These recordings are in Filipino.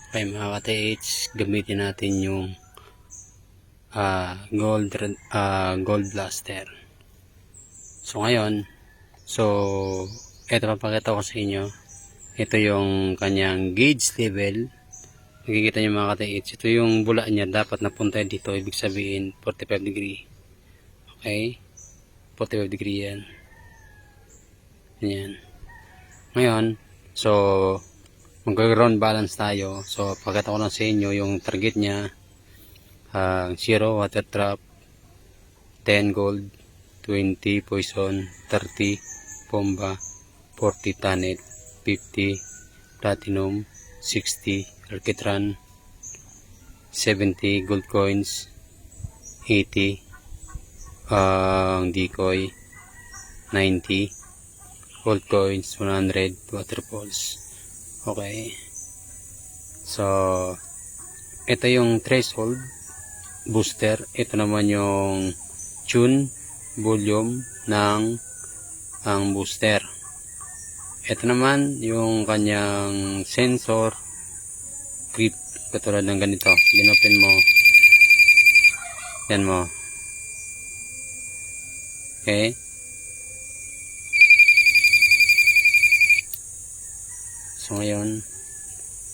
Okay mga ka-TH, gamitin natin yung gold blaster. So ngayon, ito papakita ko sa inyo. Ito yung kanyang gauge level. Nakikita nyo mga ka-TH, ito yung bula niya dapat napunta dito. Ibig sabihin 45 degree. Okay, 45 degree yan. Yan. Ngayon, mag-ground balance tayo. So pakita ko lang sa inyo yung target niya. 0 water trap, 10 gold, 20 poison, 30 bomba, 40 tunnel, 50 platinum, 60 alkitran, 70 gold coins, 80 decoy, 90 gold coins, 100 waterfalls. Okay, so ito yung threshold booster. Ito naman yung tune volume ng ang booster. Ito naman yung kanyang sensor grip, katulad ng ganito. Binopen mo, yan mo. Okay, so ngayon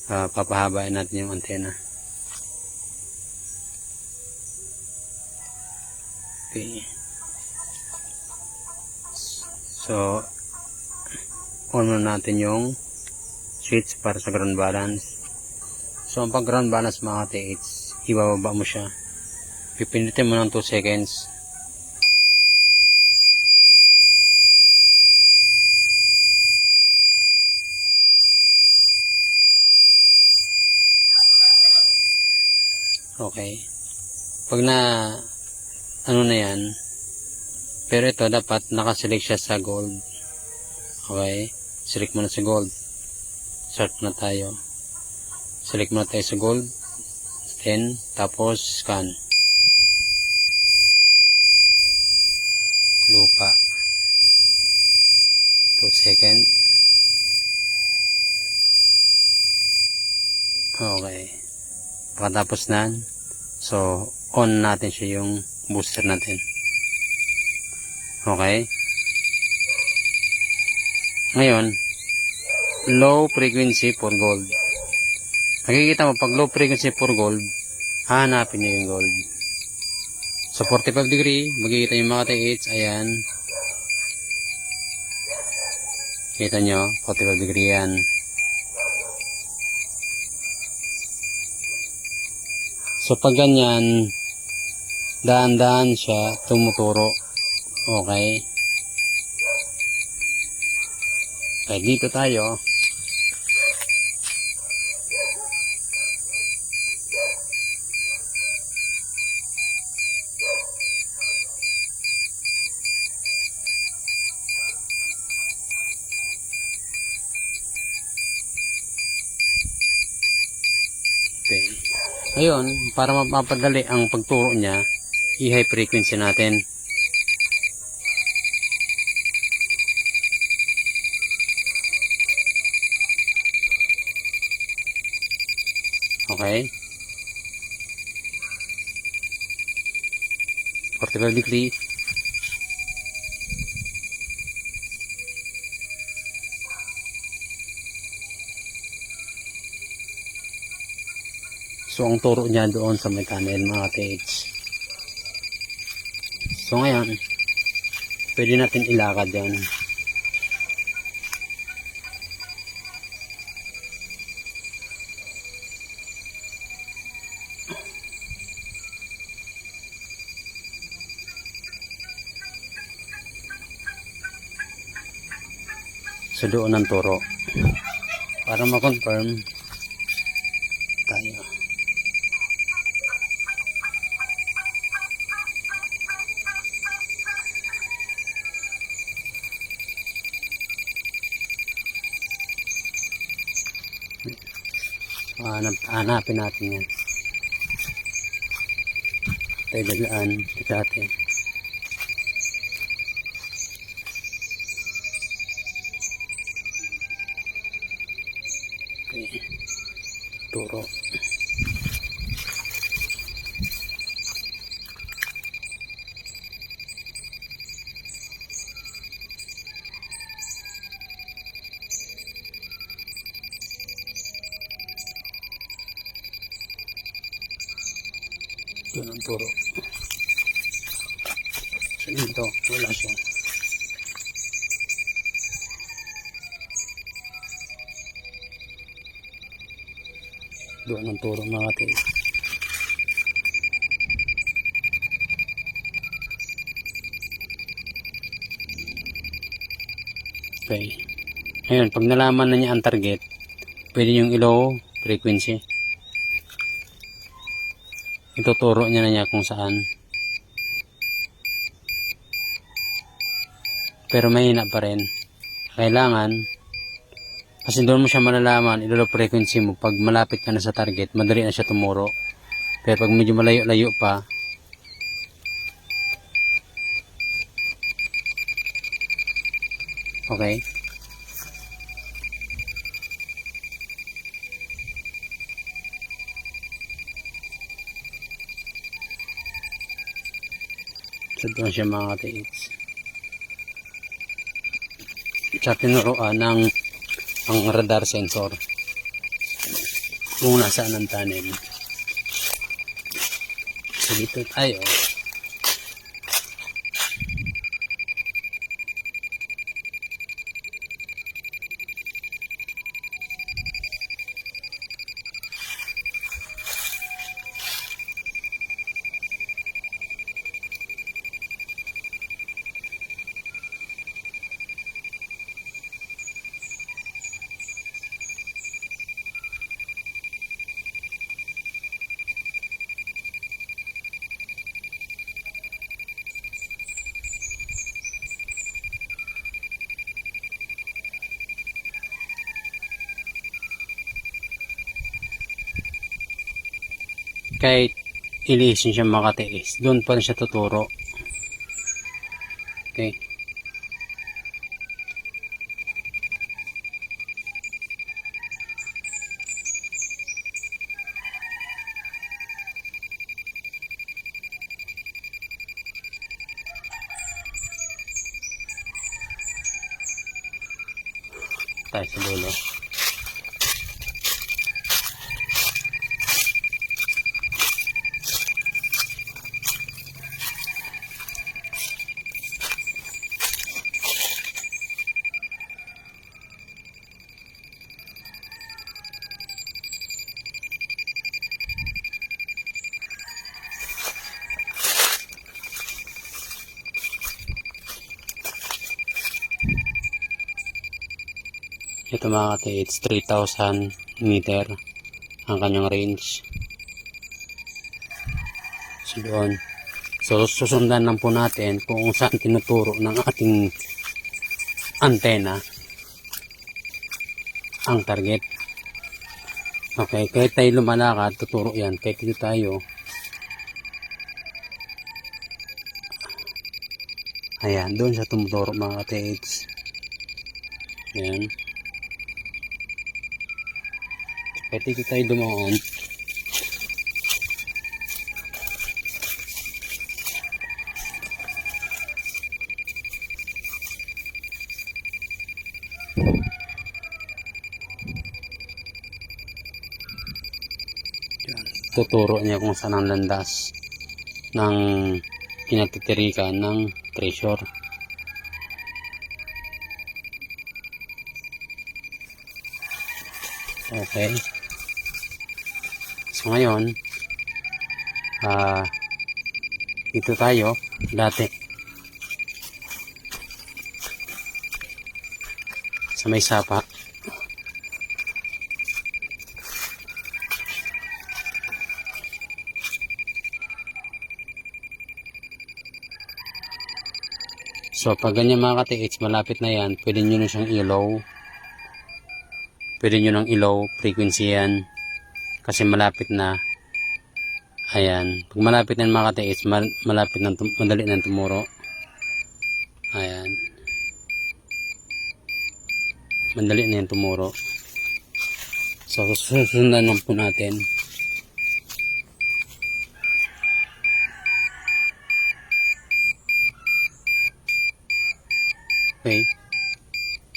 papahabain natin yung antena. Okay. So, on muna natin yung switch para sa ground balance. So, ang pag ground balance mga ka-TH, ibababa mo siya. Pipindutin mo ng 2 seconds. Okay. Pag ano na yan, pero ito dapat nakaselect siya sa gold. Okay, select mo na sa gold. Start na tayo. Select mo na tayo sa gold. Then tapos scan. Lupa, 2 second. Okay, pagkatapos na, so on natin siya yung booster natin. Okay, ngayon low frequency for gold. Nakikita mo pag low frequency for gold, hanapin nyo yung gold. So 45 degree, makikita nyo mga TH, ayan, kita nyo 45 degree yan. So pag ganyan, daan-daan siya tumuturo. Okay, kaya dito tayo. Okay, ngayon para mapadali ang pagturo niya, i-high frequency natin. Okay, 45 degree. So ang turo niya doon sa may tunnel mga TH. So ngayon, pwede natin ilakad yan. So doon ang turo. Para ma-confirm tayo. Hanapin natin yan. Tayo dalaan dati. Okay. turo. Doon ang turo. So dito, wala siya. Doon ang turo mga katiis. Okay. Ngayon, pag nalaman na niya ang target, pwede yung low frequency. Ituturo niya na niya kung saan. Pero mahina pa rin. Kailangan, kasi doon mo siya malalaman, ilo-low frequency mo. Pag malapit ka na sa target, madali na siya tumuro. Pero pag medyo malayo-layo pa, okay. So doon siya mga katiis. Sa tinuruan ng ang radar sensor kung nasaan ang tunnel. So dito tayo. Kahit ilisin siya makatiis, doon pa rin siya tuturo. Okay. Tayo sa dulo. Ito mga kati, it's 3,000 meter ang kanyang range. So doon. So susundan lang po natin kung saan tinuturo ng ating antena ang target. Okay, kahit tayo lumalakad, tuturo yan. Kahit dito tayo. Ayan, doon siya tumuturo mga kati. Ayan. Kahit dito tayo dumaan. Tuturo niya kung saan ang landas ng pinagtitirikan ng treasure. Okay. So ngayon, dito tayo dati sa may sapa. So pag ganyan mga katiits, malapit na yan, pwede nyo na siyang ilaw. Pwede nyo nang ilaw, frequency yan. Kasi malapit na. Ayan. Pag malapit na mga katiits, malapit na, madali na tumuro. Ayan. Madali na yan tumuro. So, susundan lang po natin. Okay.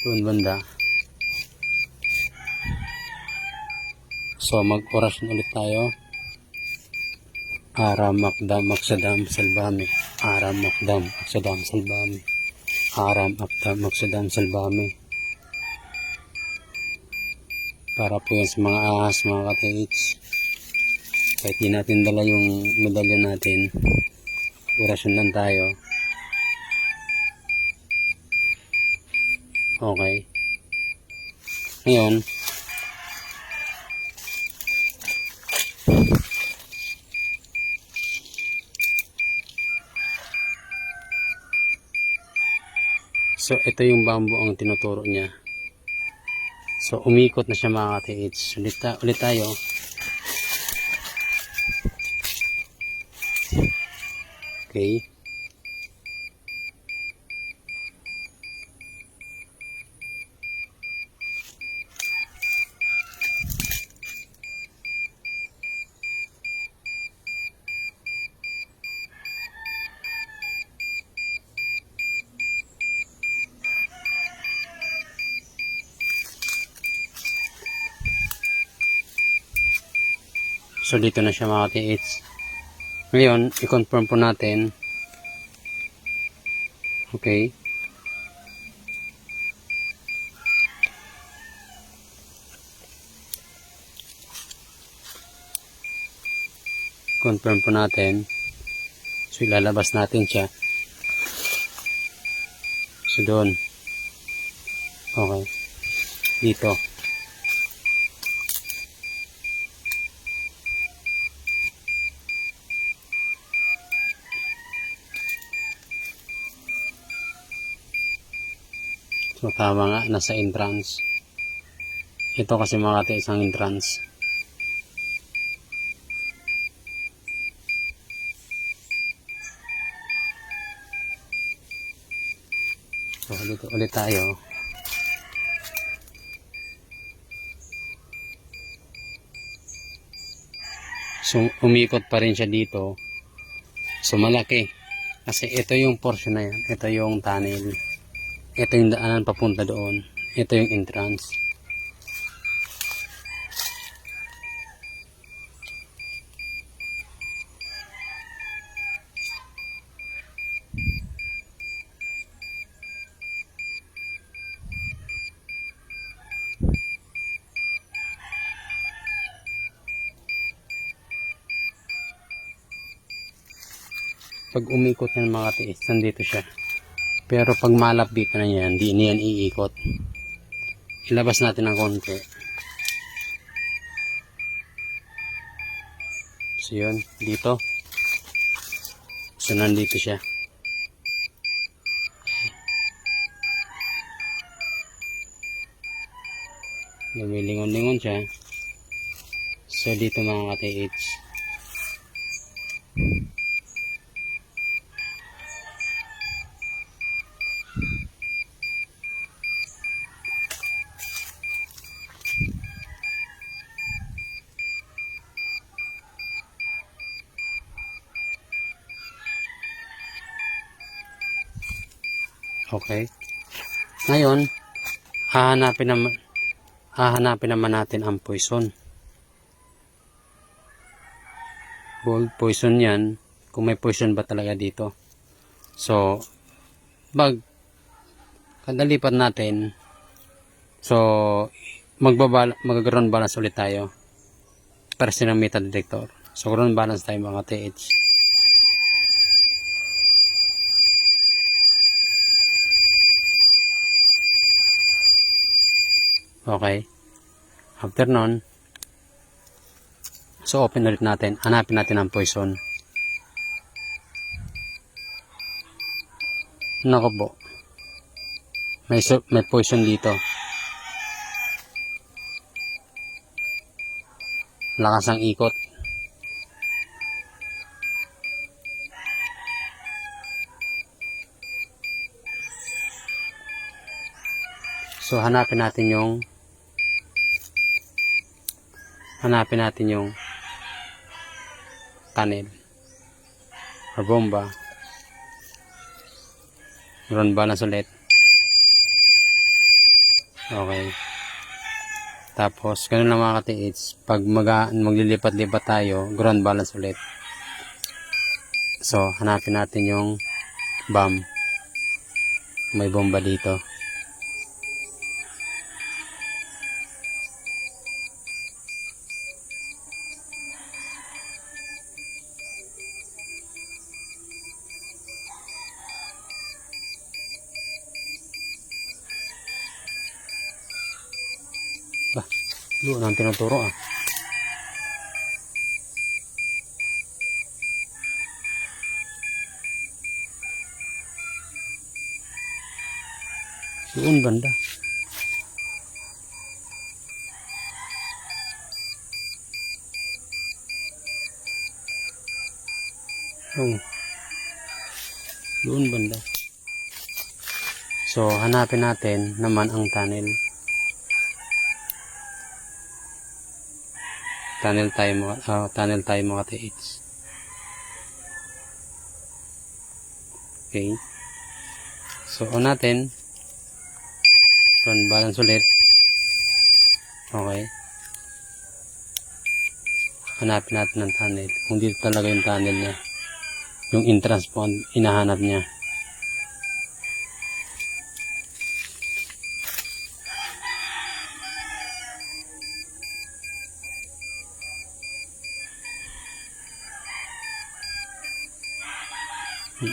Doon banda. So, mag-orasyon ulit tayo. Aram Makdam Maksadam Salbami. Aram Makdam Maksadam Salbami. Aram Makdam Maksadam Salbami. Para po yan sa mga ahas, mga ka-TH. Kahit di natin dala yung medalya natin, orasyon lang tayo. Okay. Ngayon, so ito yung bamboo ang tinuturo niya. So umikot na siya mga ka-TH. Ulit tayo. Okay. So dito na siya mga ka-TH. Ngayon, i-confirm po natin. Okay. Confirm po natin. So ilalabas natin siya. So doon. Okay. Dito. So tama nga, nasa entrance. Ito kasi mga ka-TH isang entrance. So dito ulit tayo. So umikot pa rin siya dito. So malaki. Kasi ito yung portion na yan. Ito yung tunnel. Ito yung daanan papunta doon. Ito yung entrance. Pag umikot yan mga ka-TH, nandito siya. Pero pag malapit na yan, di niyan iikot. Ilabas natin ng konti. So yun, dito. So nandito siya. Lumilingon-lingon siya. So dito mga ka-TH. Okay. Ngayon, hahanapin naman natin ang poison. Bold poison yan. Kung may poison ba talaga dito. So, kadalipat natin. So, mag-ground balance ulit tayo. Para ng metal detector. So, ground balance tayo mga TH. Okay. After nun, so open ulit natin. Hanapin natin ang poison. Nako po. May poison dito. Lakas ang ikot. So hanapin natin yung hanapin natin yung tunnel or bomba. Ground balance ulit. Okay. Tapos, ganun lang mga katiits. Pag maglilipat-lipat tayo, ground balance ulit. So, hanapin natin yung bomb. May bomba dito. Doon ang tinuturo ah. Doon banda. Oh. Doon banda. So, hanapin natin naman ang tunnel. Tunnel tayo mga katiits. Okay. So, on natin. Run balance ulit. Okay. Hanapin natin ang tunnel. Kung dito talaga yung tunnel niya. Yung entrance po ang hinahanap niya.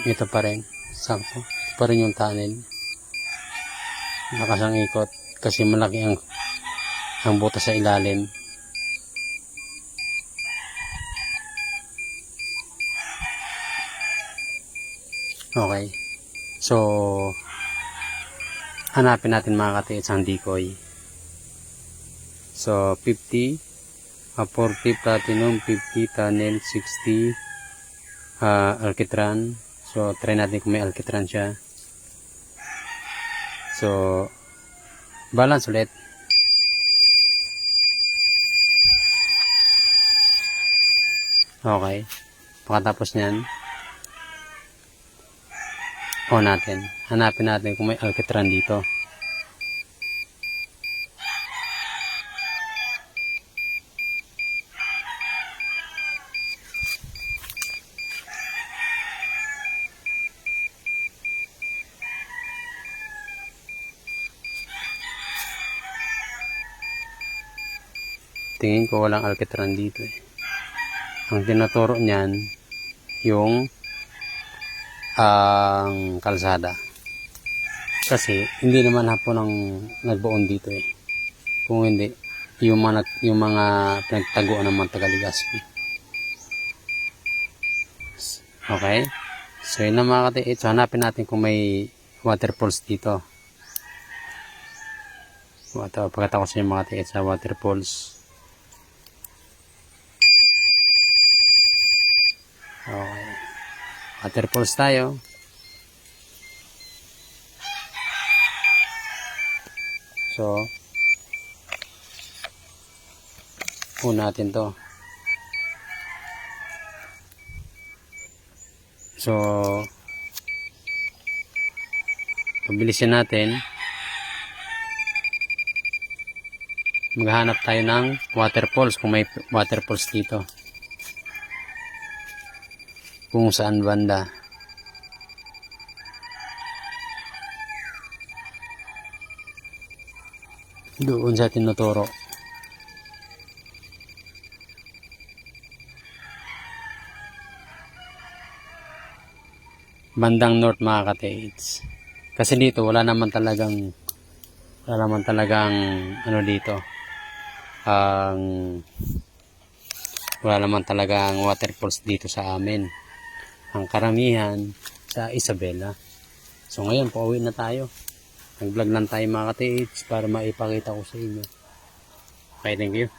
Ito pa rin. Sakto. Ito pa rin yung tunnel. Nakasang ikot. Kasi malaki ang butas sa ilalim. Okay. So, hanapin natin mga katiits ang decoy. So, 50, 40 platinum, 50 tunnel, 60 alkitran. So, try natin kung may alkitran siya. So, balance ulit. Okay. Pagkatapos nyan, on natin. Hanapin natin kung may alkitran dito. Tingin ko walang alkitran dito eh. Ang tinuturo niyan yung ang kalsada. Kasi hindi naman hapon ang nagbuon dito eh. Kung hindi, yung mga pinagtaguan ng mga Taga-Legazpi. Okay? So yun na mga katiits. So, hanapin natin kung may waterfalls dito. Pagkatapos yung mga katiits sa waterfalls. Okay. Waterfalls tayo. So, natin to. So, pabilisin natin. Maghahanap tayo ng waterfalls kung may waterfalls dito. Kung saan banda. Doon sa tinuturo. Bandang north mga katiits. Kasi dito wala naman talagang ano dito. Wala naman talagang waterfalls dito sa amin. Ang karamihan sa Isabela. So ngayon, pauwi na tayo. Nag-vlog lang tayo mga katiits para maipakita ko sa inyo. Okay, thank you.